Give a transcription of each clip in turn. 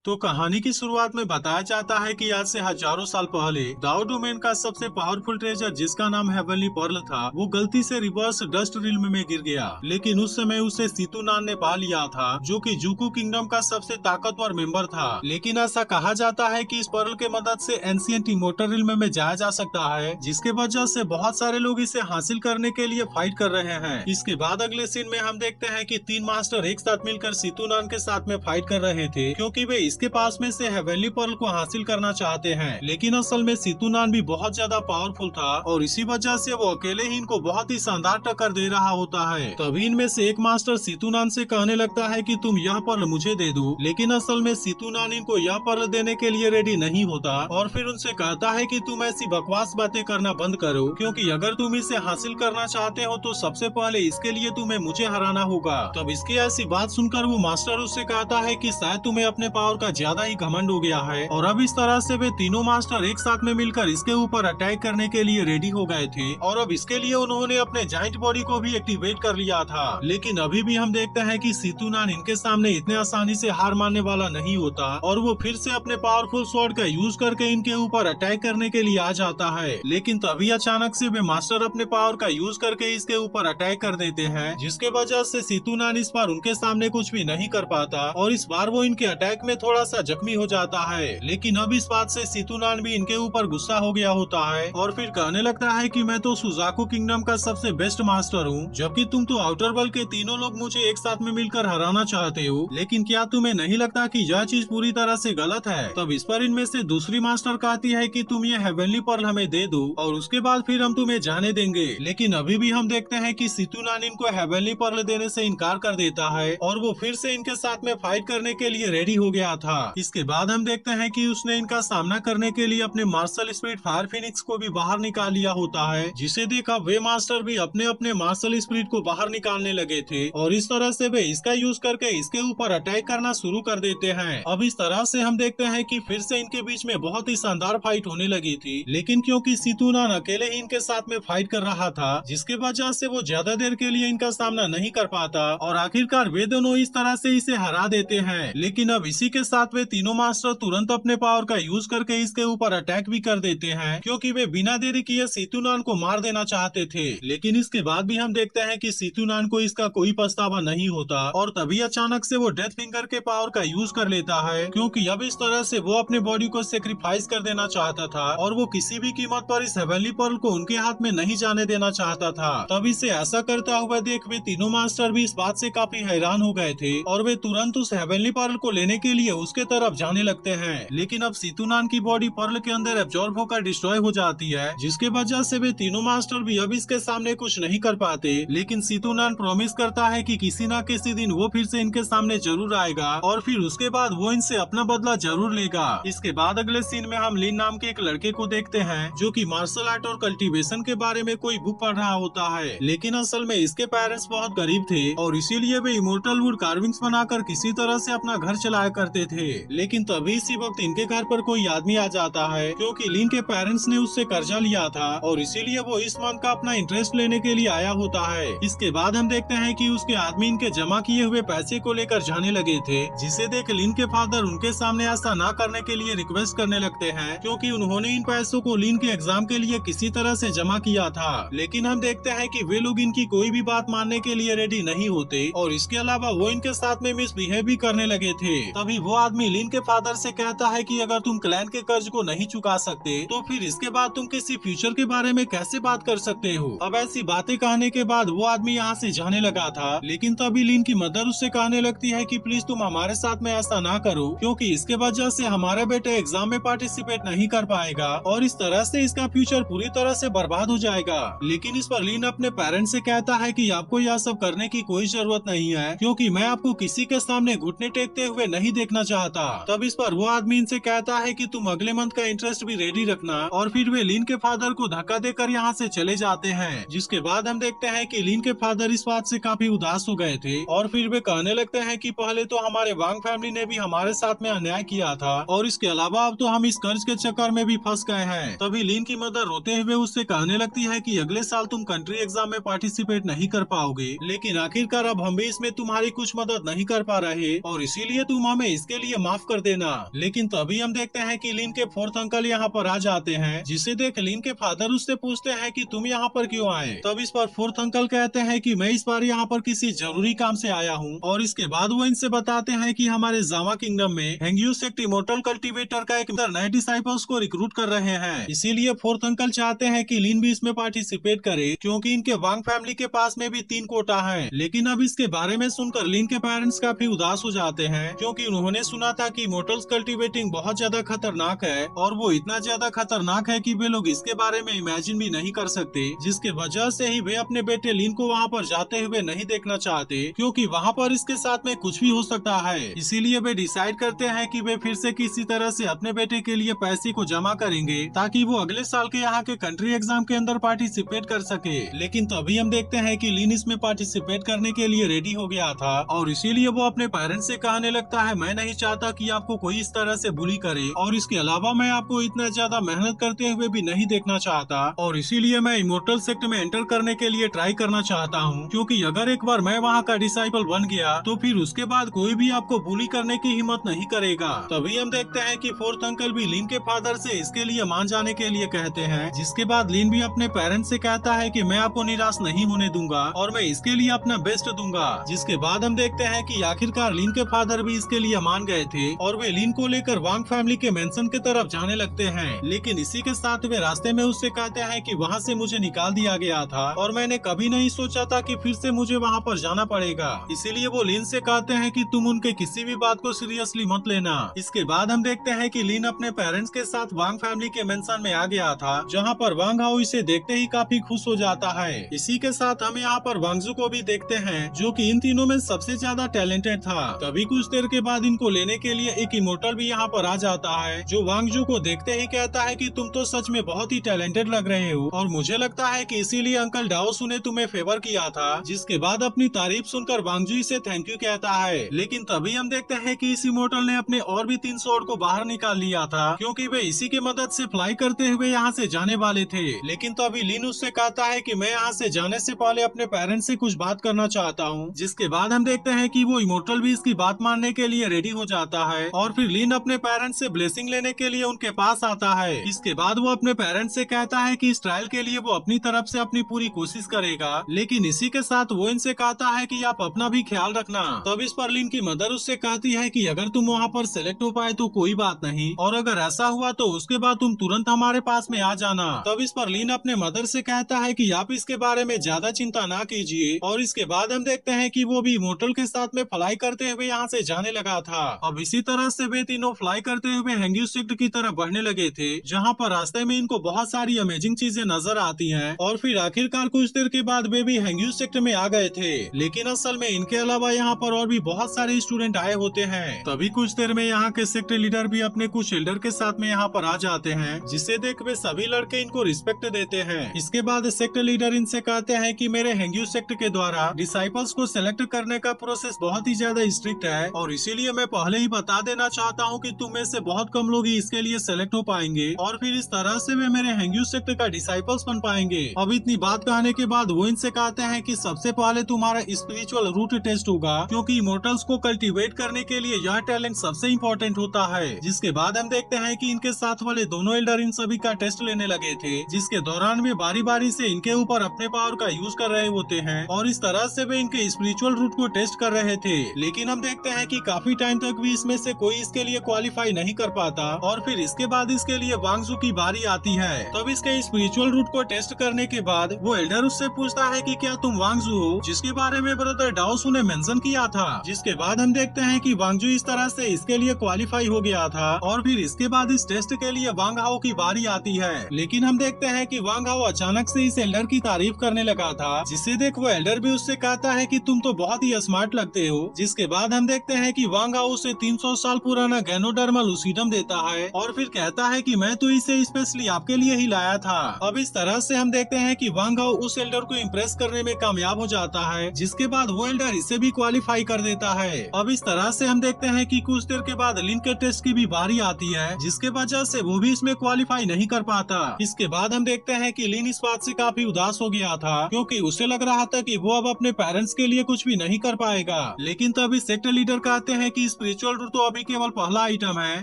तो कहानी की शुरुआत में बताया जाता है कि आज से हजारों साल पहले दाओ डोमेन का सबसे पावरफुल ट्रेजर जिसका नाम हेवनली पर्ल था वो गलती से रिवर्स डस्ट रिल्म में गिर गया। लेकिन उस समय उसे सितुनान ने पा लिया था जो कि जुकू किंगडम का सबसे ताकतवर मेंबर था। लेकिन ऐसा कहा जाता है कि इस पर्ल के मदद से एंशिएंट इमोर्टल रिल्म में जाया जा सकता है, जिसके वजह से बहुत सारे लोग इसे हासिल करने के लिए फाइट कर रहे हैं। इसके बाद अगले सीन में हम देखते हैं कि तीन मास्टर एक साथ मिलकर सितुनान के साथ में फाइट कर रहे थे क्योंकि वे इसके पास में से हेवनली पर्ल को हासिल करना चाहते हैं। लेकिन असल में सितुनान भी बहुत ज्यादा पावरफुल था और इसी वजह से वो अकेले ही इनको बहुत ही शानदार टक्कर दे रहा होता है। तभी इनमें से एक मास्टर सितुनान से कहने लगता है कि तुम यह पर्ल मुझे दे दो, लेकिन असल में सितुनान इनको यह पर्ल देने के लिए रेडी नहीं होता और फिर उनसे कहता है कि तुम ऐसी बकवास बातें करना बंद करो, क्योंकि अगर तुम इसे हासिल करना चाहते हो तो सबसे पहले इसके लिए तुम्हें मुझे हराना होगा। तब इसकी ऐसी बात सुनकर वो मास्टर उससे कहता है कि शायद तुम्हें अपने पावर का ज्यादा ही घमंड हो गया है। और अब इस तरह से वे तीनों मास्टर एक साथ में मिलकर इसके ऊपर अटैक करने के लिए रेडी हो गए थे और अब इसके लिए उन्होंने अपने जाइंट बॉडी को भी एक्टिवेट कर लिया था। लेकिन अभी भी हम देखते हैं कि सितुनान इनके सामने इतने आसानी से हार मानने वाला नहीं होता और वो फिर से अपने पावरफुल स्वॉर्ड का यूज करके इनके ऊपर अटैक करने के लिए आ जाता है। लेकिन तभी अचानक से वे मास्टर अपने पावर का यूज करके इसके ऊपर अटैक कर देते हैं, जिसके वजह से सितुनान इस बार उनके सामने कुछ भी नहीं कर पाता और इस बार वो इनके अटैक में थोड़ा सा जख्मी हो जाता है। लेकिन अब इस बात से सितुनान भी इनके ऊपर गुस्सा हो गया होता है और फिर कहने लगता है कि मैं तो सुजाकू किंगडम का सबसे बेस्ट मास्टर हूँ, जबकि तुम तो आउटर वर्ल्ड के तीनों लोग मुझे एक साथ में मिलकर हराना चाहते हो। लेकिन क्या तुम्हें नहीं लगता कि यह चीज पूरी तरह से गलत है? तब इस पर इनमें से दूसरी मास्टर कहती है कि तुम ये हेवनली पर्ल हमें दे दो और उसके बाद फिर हम तुम्हें जाने देंगे। लेकिन अभी भी हम देखते हैं कि सितुनान इनको हेवनली पर्ल देने से इनकार कर देता है और वो फिर से इनके साथ में फाइट करने के लिए रेडी हो गया था। इसके बाद हम देखते हैं कि उसने इनका सामना करने के लिए अपने मार्शल स्पिरिट फायर फिनिक्स को भी बाहर निकाल लिया होता है, जिसे देखा वे मास्टर भी अपने अपने मार्शल स्पिरिट को बाहर निकालने लगे थे और इस तरह से वे इसका यूज करके इसके ऊपर अटैक करना शुरू कर देते हैं। अब इस तरह से हम देखते हैं कि फिर से इनके बीच में बहुत ही शानदार फाइट होने लगी थी। लेकिन क्योंकि सितुनान अकेले ही इनके साथ में फाइट कर रहा था, जिसके वजह से वो ज्यादा देर के लिए इनका सामना नहीं कर पाता और आखिरकार वे दोनों इस तरह से इसे हरा देते हैं। लेकिन अब इसी के साथ वे तीनों मास्टर तुरंत अपने पावर का यूज करके इसके ऊपर अटैक भी कर देते हैं, क्योंकि वे बिना देरी किए सितुनान को मार देना चाहते थे। लेकिन इसके बाद भी हम देखते हैं कि सितुनान को इसका कोई पछतावा नहीं होता और तभी अचानक से वो डेथ फिंगर के पावर का यूज कर लेता है, क्योंकि अब इस तरह से वो अपने बॉडी को सेक्रीफाइस कर देना चाहता था और वो किसी भी कीमत पर इस हेवनली पर्ल को उनके हाथ में नहीं जाने देना चाहता था। तब इसे ऐसा करता हुआ देख वे तीनों मास्टर भी इस बात से काफी हैरान हो गए थे और वे तुरंत उस हेवनली पर्ल को लेने के लिए उसके तरफ जाने लगते हैं। लेकिन अब सितुनान की बॉडी पर्ल के अंदर एब्जॉर्ब होकर डिस्ट्रॉय हो जाती है, जिसके वजह से वे तीनों मास्टर भी अब इसके सामने कुछ नहीं कर पाते। लेकिन सितुनान प्रॉमिस करता है कि किसी न किसी दिन वो फिर से इनके सामने जरूर आएगा और फिर उसके बाद वो इनसे अपना बदला जरूर लेगा। इसके बाद अगले सीन में हम लिन नाम के एक लड़के को देखते हैं जो कि मार्शल आर्ट और कल्टीवेशन के बारे में कोई बुक पढ़ रहा होता है। लेकिन असल में इसके पेरेंट्स बहुत गरीब थे और इसीलिए वे इमोर्टल वुड कार्विंग्स बनाकर किसी तरह से अपना घर चलाया करते थे। लेकिन तभी इसी वक्त इनके घर पर कोई आदमी आ जाता है, क्योंकि लिन के पेरेंट्स ने उससे कर्जा लिया था और इसीलिए वो इस मंथ का अपना इंटरेस्ट लेने के लिए आया होता है। इसके बाद हम देखते हैं कि उसके आदमी इनके जमा किए हुए पैसे को लेकर जाने लगे थे, जिसे देख लिन के फादर उनके सामने ऐसा ना करने के लिए रिक्वेस्ट करने लगते हैं, क्योंकि उन्होंने इन पैसों को लिन के एग्जाम के लिए किसी तरह से जमा किया था। लेकिन हम देखते हैं कि वे लोग इनकी कोई भी बात मानने के लिए रेडी नहीं होते और इसके अलावा वो इनके साथ में मिसबिहेव भी करने लगे थे। तभी वो आदमी लिन के फादर से कहता है कि अगर तुम क्लैन के कर्ज को नहीं चुका सकते तो फिर इसके बाद तुम किसी फ्यूचर के बारे में कैसे बात कर सकते हो। अब ऐसी बातें कहने के बाद वो आदमी यहाँ से जाने लगा था, लेकिन तभी लिन की मदर उससे कहने लगती है कि प्लीज तुम हमारे साथ में ऐसा ना करो, क्योंकि इसके वजह से हमारा बेटा एग्जाम में पार्टिसिपेट नहीं कर पाएगा और इस तरह से इसका फ्यूचर पूरी तरह से बर्बाद हो जाएगा। लेकिन इस पर लिन अपने पेरेंट्स से कहता है कि आपको यह सब करने की कोई जरूरत नहीं है, क्योंकि मैं आपको किसी के सामने घुटने टेकते हुए नहीं देखना चाहता। तब इस पर वो आदमी इनसे कहता है कि तुम अगले मंथ का इंटरेस्ट भी रेडी रखना और फिर वे लिन के फादर को धक्का देकर यहाँ से चले जाते हैं। जिसके बाद हम देखते हैं कि लिन के फादर इस बात से काफी उदास हो गए थे और फिर वे कहने लगते हैं कि पहले तो हमारे वांग फैमिली ने भी हमारे साथ में अन्याय किया था और इसके अलावा अब तो हम इस कर्ज के चक्कर में भी फंस गए हैं। तभी लिन की मदर रोते हुए उससे कहने लगती है कि अगले साल तुम कंट्री एग्जाम में पार्टिसिपेट नहीं कर पाओगे, लेकिन आखिरकार अब हम भी इसमें तुम्हारी कुछ मदद नहीं कर पा रहे और इसीलिए तुम हमें इसके इसके लिए माफ कर देना। लेकिन तभी हम देखते हैं कि लिन के फोर्थ अंकल यहाँ पर आ जाते हैं, जिसे देख लिन के फादर उससे पूछते हैं कि तुम यहाँ पर क्यों आए। तब इस पर फोर्थ अंकल कहते हैं कि मैं इस बार यहाँ पर किसी जरूरी काम से आया हूँ। और इसके बाद वो इनसे बताते हैं कि हमारे जावा किंगडम में हेंग्यू सेक्ट इमोर्टल कल्टीवेटर का एक नए डिसाइपल्स को रिक्रूट कर रहे हैं। इसीलिए फोर्थ अंकल चाहते हैं कि लिन भी इसमें पार्टिसिपेट करे, क्योंकि इनके वांग फैमिली के पास में भी 3 कोटा है। लेकिन अब इसके बारे में सुनकर लिन के पेरेंट्स काफी उदास हो जाते हैं, क्योंकि उन्होंने सुना था कि इमोर्टल्स कल्टीवेटिंग बहुत ज्यादा खतरनाक है, और वो इतना ज्यादा खतरनाक है कि वे लोग इसके बारे में इमेजिन भी नहीं कर सकते, जिसके वजह से ही वे अपने बेटे लिन को वहाँ पर जाते हुए नहीं देखना चाहते, क्योंकि वहाँ पर इसके साथ में कुछ भी हो सकता है। इसीलिए वे डिसाइड करते हैं कि वे फिर से किसी तरह से अपने बेटे के लिए पैसे को जमा करेंगे, ताकि वो अगले साल के यहाँ के कंट्री एग्जाम के अंदर पार्टिसिपेट कर सके। लेकिन तभी हम देखते हैं कि लिन इसमें पार्टिसिपेट करने के लिए रेडी हो गया था, और इसीलिए वो अपने पेरेंट्स से कहने लगता है, मैं नहीं चाहता कि आपको कोई इस तरह से बुली करे, और इसके अलावा मैं आपको इतना ज्यादा मेहनत करते हुए भी नहीं देखना चाहता, और इसीलिए मैं इमोर्टल सेक्ट में एंटर करने के लिए ट्राई करना चाहता हूँ, क्योंकि अगर एक बार मैं वहाँ का डिसाइपल बन गया तो फिर उसके बाद कोई भी आपको बुली करने की हिम्मत नहीं करेगा। तभी हम देखते हैं कि फोर्थ अंकल भी लिन के फादर से इसके लिए मान जाने के लिए कहते हैं, जिसके बाद लिन भी अपने पेरेंट्स से कहता है कि मैं आपको निराश नहीं होने दूंगा और मैं इसके लिए अपना बेस्ट दूंगा। जिसके बाद हम देखते हैं कि आखिरकार लिन के फादर भी इसके लिए मान गए थे, और वे लिन को लेकर वांग फैमिली के मेंशन की तरफ जाने लगते हैं। लेकिन इसी के साथ वे रास्ते में उससे कहते हैं कि वहाँ से मुझे निकाल दिया गया था, और मैंने कभी नहीं सोचा था कि फिर से मुझे वहाँ पर जाना पड़ेगा। इसीलिए वो लिन से कहते हैं कि तुम उनके किसी भी बात को सीरियसली मत लेना। इसके बाद हम देखते हैं कि लिन अपने पेरेंट्स के साथ वांग फैमिली के मेंशन में आ गया था, जहाँ पर वांग हाउ इसे देखते ही काफी खुश हो जाता है। इसी के साथ हम यहाँ पर वांगजू को भी देखते हैं, जो कि इन तीनों में सबसे ज्यादा टैलेंटेड था। तभी कुछ देर के बाद इनको लेने के लिए एक इमोर्टल भी यहाँ पर आ जाता है, जो वांगजू को देखते ही कहता है कि तुम तो सच में बहुत ही टैलेंटेड लग रहे हो, और मुझे लगता है कि इसीलिए अंकल डाओसू ने तुम्हें फेवर किया था। जिसके बाद अपनी तारीफ सुनकर वांगजू इसे थैंक यू कहता है। लेकिन तभी हम देखते हैं कि इस इमोर्टल ने अपने और भी 3 स्वॉर्ड को बाहर निकाल लिया था, क्योंकि वे इसी की मदद से फ्लाई करते हुए यहाँ से जाने वाले थे। लेकिन तभी लिन उससे कहता है कि मैं यहाँ से जाने से पहले अपने पेरेंट्स से कुछ बात करना चाहता हूँ। जिसके बाद हम देखते हैं कि वो इमोर्टल भी इसकी बात मानने के लिए रेडी हो जाता है, और फिर लिन अपने पेरेंट्स से ब्लेसिंग लेने के लिए उनके पास आता है। इसके बाद वो अपने पेरेंट्स से कहता है कि इस ट्रायल के लिए वो अपनी तरफ से अपनी पूरी कोशिश करेगा, लेकिन इसी के साथ वो इनसे कहता है कि आप अपना भी ख्याल रखना। तब इस पर लिन की मदर उससे कहती है कि अगर तुम वहाँ पर सेलेक्ट हो पाए तो कोई बात नहीं, और अगर ऐसा हुआ तो उसके बाद तुम तुरंत हमारे पास में आ जाना। तब इस पर लिन अपने मदर से कहता है कि आप इसके बारे में ज्यादा चिंता ना कीजिए, और इसके बाद हम देखते हैं कि वो भी इमोर्टल के साथ में फ्लाई करते हुए यहाँ से जाने लगा था। अब इसी तरह से वे तीनों फ्लाई करते हुए हेंग्यू सेक्ट की तरफ बढ़ने लगे थे, जहाँ पर रास्ते में इनको बहुत सारी अमेजिंग चीजें नजर आती हैं, और फिर आखिरकार कुछ देर के बाद वे भी हेंग्यू सेक्ट में आ गए थे। लेकिन असल में इनके अलावा यहाँ पर और भी बहुत सारे स्टूडेंट आए होते हैं। तभी कुछ देर में यहाँ के सेक्ट लीडर भी अपने कुछ एल्डर के साथ में यहाँ पर आ जाते हैं, जिसे देख वे सभी लड़के इनको रिस्पेक्ट देते हैं। इसके बाद सेक्ट लीडर इनसे कहते हैं कि मेरे हेंग्यू सेक्ट के द्वारा डिसाइपल्स को सिलेक्ट करने का प्रोसेस बहुत ही ज्यादा स्ट्रिक्ट है, और इसीलिए मैं पहले ही बता देना चाहता हूँ कि तुम में से बहुत कम लोग ही इसके लिए सेलेक्ट हो पाएंगे, और फिर इस तरह से वे मेरे हेंग्यू सेक्ट का डिसाइपल्स बन पाएंगे। अब इतनी बात कहने के बाद वो इनसे कहते हैं कि सबसे पहले तुम्हारा स्पिरिचुअल रूट टेस्ट होगा, क्योंकि इमोर्टल्स को कल्टीवेट करने के लिए यह टैलेंट सबसे इम्पोर्टेंट होता है। जिसके बाद हम देखते हैं कि इनके साथ वाले दोनों एल्डर इन सभी का टेस्ट लेने लगे थे, जिसके दौरान वे बारी बारी से इनके ऊपर अपने पावर का यूज कर रहे होते हैं, और इस तरह से वे इनके स्पिरिचुअल रूट को टेस्ट कर रहे थे। लेकिन हम देखते हैं कि काफी टाइम तक भी इसमें से कोई इसके लिए क्वालिफाई नहीं कर पाता, और फिर इसके बाद इसके लिए वांगजू की बारी आती है। तब इसके स्पिरिचुअल रूट को टेस्ट करने के बाद वो एल्डर उससे पूछता है कि क्या तुम वांगजू हो, जिसके बारे में ब्रदर डाओसू ने मेंशन किया था। जिसके बाद हम देखते हैं कि वांगजू इस तरह से इसके लिए क्वालिफाई हो गया था, और फिर इसके बाद इस टेस्ट के लिए वांग हाओ की बारी आती है। लेकिन हम देखते हैं कि वांग हाओ अचानक से इस एल्डर की तारीफ करने लगा था, जिसे देख वो एल्डर भी उससे कहता है कि तुम तो बहुत ही स्मार्ट लगते हो। जिसके बाद हम देखते हैं कि वांग हाओ उसे 300 साल पुराना गैनोडर्मल लूसीडम देता है, और फिर कहता है कि मैं तो इसे स्पेशली आपके लिए ही लाया था। अब इस तरह से हम देखते हैं कि वांग हाओ उस एल्डर को इम्प्रेस करने में कामयाब हो जाता है, जिसके बाद वो एल्डर इसे भी क्वालिफाई कर देता है। अब इस तरह से हम देखते हैं कि कुछ देर के बाद लिन के टेस्ट की भी बारी आती है, जिसके वजह से वो भी इसमें क्वालिफाई नहीं कर पाता। इसके बाद हम देखते हैं कि लिन इस बात से काफी उदास हो गया था, क्योंकि उसे लग रहा था कि वो अब अपने पेरेंट्स के लिए कुछ भी नहीं कर पाएगा। लेकिन तभी सेक्टर लीडर कहते हैं कि स्पिरिचुअल रूट तो अभी केवल पहला आइटम है,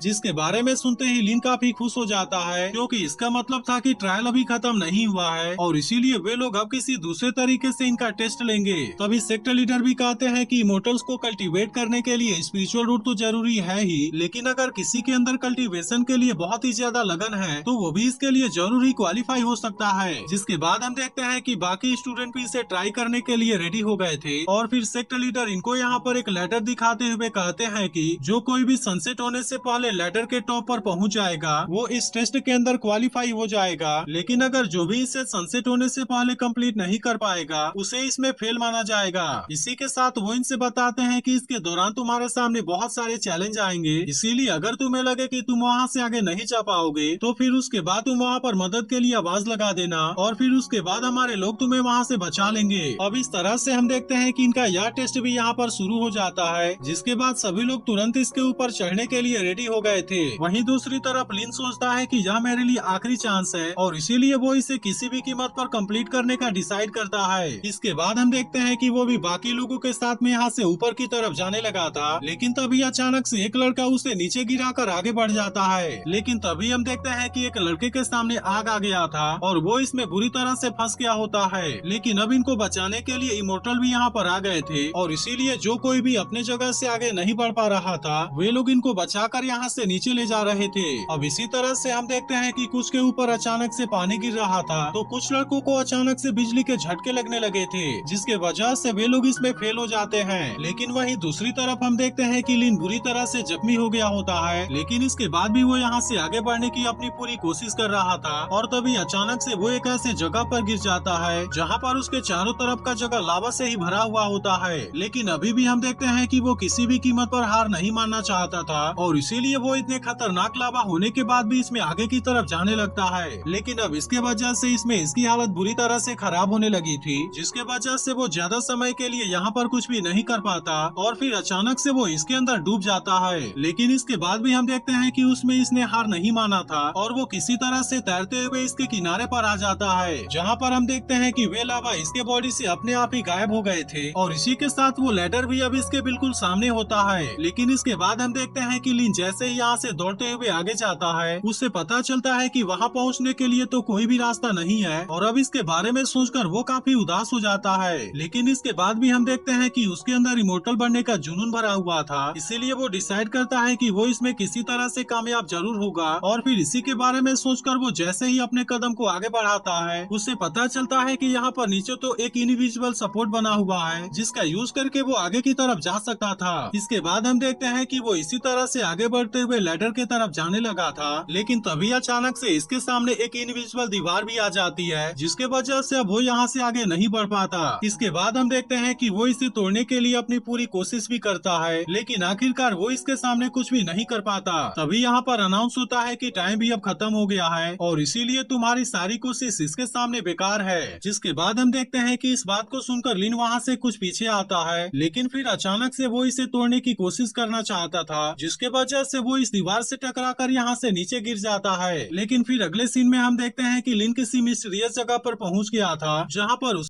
जिसके बारे में सुनते ही लिन काफी खुश हो जाता है, क्योंकि इसका मतलब था कि ट्रायल अभी खत्म नहीं हुआ है और इसीलिए वे लोग अब किसी दूसरे तरीके से इनका टेस्ट लेंगे। तभी सेक्टर लीडर भी कहते हैं कि इमोर्टल्स को कल्टीवेट करने के लिए स्पिरिचुअल रूट तो जरूरी है ही, लेकिन अगर किसी के अंदर कल्टीवेशन के लिए बहुत ही ज्यादा लगन है तो वो भी इसके लिए जरूरी क्वालिफाई हो सकता है। जिसके बाद हम देखते हैं कि बाकी स्टूडेंट भी इसे ट्राई करने के लिए रेडी हो गए थे और फिर सेक्टर लीडर इनको यहाँ पर एक लेटर दिखाते हुए कहते हैं कि जो कोई भी सनसेट होने से पहले लेटर के टॉप पर पहुँच जाएगा वो इस टेस्ट के अंदर क्वालिफाई हो जाएगा, लेकिन अगर जो भी इसे सनसेट होने से पहले कंप्लीट नहीं कर पाएगा उसे इसमें फेल माना जाएगा। इसी के साथ वो इनसे बताते हैं कि इसके दौरान तुम्हारे सामने बहुत सारे चैलेंज आएंगे, इसीलिए अगर तुम्हें लगे कि तुम वहाँ से आगे नहीं जा पाओगे तो फिर उसके बाद तुम वहाँ पर मदद के लिए आवाज लगा देना और फिर उसके बाद हमारे लोग तुम्हें वहाँ से बचा लेंगे। अब इस तरह से हम देखते हैं कि इनका यह टेस्ट भी यहाँ पर शुरू हो जाता है, जिसके बाद सभी लोग तुरंत इसके ऊपर चढ़ने के लिए रेडी हो गए थे। वहीं दूसरी तरफ लिन सोचता है कि यह मेरे लिए आखिरी चांस है और इसीलिए वो इसे किसी भी कीमत पर कंप्लीट करने का डिसाइड करता है। इसके बाद हम देखते हैं कि वो भी बाकी लोगों के साथ में यहाँ से ऊपर की तरफ जाने लगा था, लेकिन तभी अचानक से एक लड़का उसे नीचे गिराकर आगे बढ़ जाता है। लेकिन तभी हम देखते हैं कि एक लड़के के सामने आग आ गया था और वो इसमें बुरी तरह से फंस गया होता है, लेकिन अब इनको बचाने के लिए इमोर्टल भी यहाँ पर आ गए थे और इसीलिए जो कोई भी अपने जगह से आगे नहीं बढ़ पा रहा था वे लोग इनको बचाकर यहाँ से नीचे ले जा रहे थे। अब इसी तरह से हम देखते हैं कि कुछ के ऊपर अचानक से पानी गिर रहा था तो कुछ लड़कों को अचानक से बिजली के झटके लगने लगे थे, जिसके वजह से वे लोग इसमें फेल हो जाते हैं। लेकिन वहीं दूसरी तरफ हम देखते हैं कि लिन बुरी तरह से जख्मी हो गया होता है, लेकिन इसके बाद भी वो यहाँ से आगे बढ़ने की अपनी पूरी कोशिश कर रहा था और तभी अचानक से वो एक ऐसे जगह पर गिर जाता है जहाँ पर उसके चारों तरफ का जगह लावा से ही भरा हुआ होता है। लेकिन अभी भी हम देखते हैं कि वो किसी भी कीमत पर हार नहीं मानना चाहता था और इसीलिए वो इतने खतरनाक लावा होने के बाद भी इसमें आगे की तरफ जाने लगता है। लेकिन अब इसके वजह से इसमें इसकी हालत बुरी तरह से खराब होने लगी थी, जिसके वजह से वो ज्यादा समय के लिए यहाँ पर कुछ भी नहीं कर पाता और फिर अचानक से वो इसके अंदर डूब जाता है। लेकिन इसके बाद भी हम देखते हैं कि उसमें इसने हार नहीं माना था और वो किसी तरह से तैरते हुए इसके किनारे पर आ जाता है, जहाँ पर हम देखते हैं कि वे लावा इसके बॉडी से अपने आप ही गायब हो गए थे और इसी के साथ वो लैडर भी अब इसके बिल्कुल सामने होता है। लेकिन इसके बाद हम देखते हैं कि लिन जैसे ही यहाँ से दौड़ते हुए आगे जाता है उससे पता चलता है कि वहाँ पहुँचने के लिए तो कोई भी रास्ता नहीं है और अब इसके बारे में सोचकर वो काफी उदास हो जाता है। लेकिन इसके बाद भी हम देखते हैं कि उसके अंदर इमोर्टल बनने का जुनून भरा हुआ था, इसीलिए वो डिसाइड करता है कि वो इसमें किसी तरह से कामयाब जरूर होगा और फिर इसी के बारे में सोचकर वो जैसे ही अपने कदम को आगे बढ़ाता है उससे पता चलता है कि यहाँ पर नीचे तो एक इंडिविजुअल सपोर्ट बना हुआ है जिसका यूज करके वो आगे की तरफ जा सकता था। इसके बाद हम देखते हैं कि वो इसी तरह से आगे बढ़ते हुए लैडर के तरफ जाने लगा था, लेकिन तभी अचानक से इसके सामने एक इंडिविजुअल दीवार भी आ जाती है, जिसके वजह से अब वो यहाँ से आगे नहीं बढ़ पाता। इसके बाद हम देखते हैं कि वो इसे तोड़ने के लिए अपनी पूरी कोशिश भी करता है, लेकिन आखिरकार वो इसके सामने कुछ भी नहीं कर पाता। तभी यहाँ पर अनाउंस होता है कि टाइम भी अब खत्म हो गया है और इसीलिए तुम्हारी सारी कोशिश इसके सामने बेकार है। जिसके बाद हम देखते हैं कि इस बात को सुनकर लिन वहाँ से कुछ पीछे आता है, लेकिन फिर अचानक से वो इसे तोड़ने की कोशिश करना चाहता था, जिसके वजह से वो इस दीवार से टकराकर यहाँ से नीचे गिर जाता है। लेकिन फिर अगले सीन में हम देखते हैं कि लिन किसी मिस्टीरियस जगह पर पहुँच गया था जहाँ पर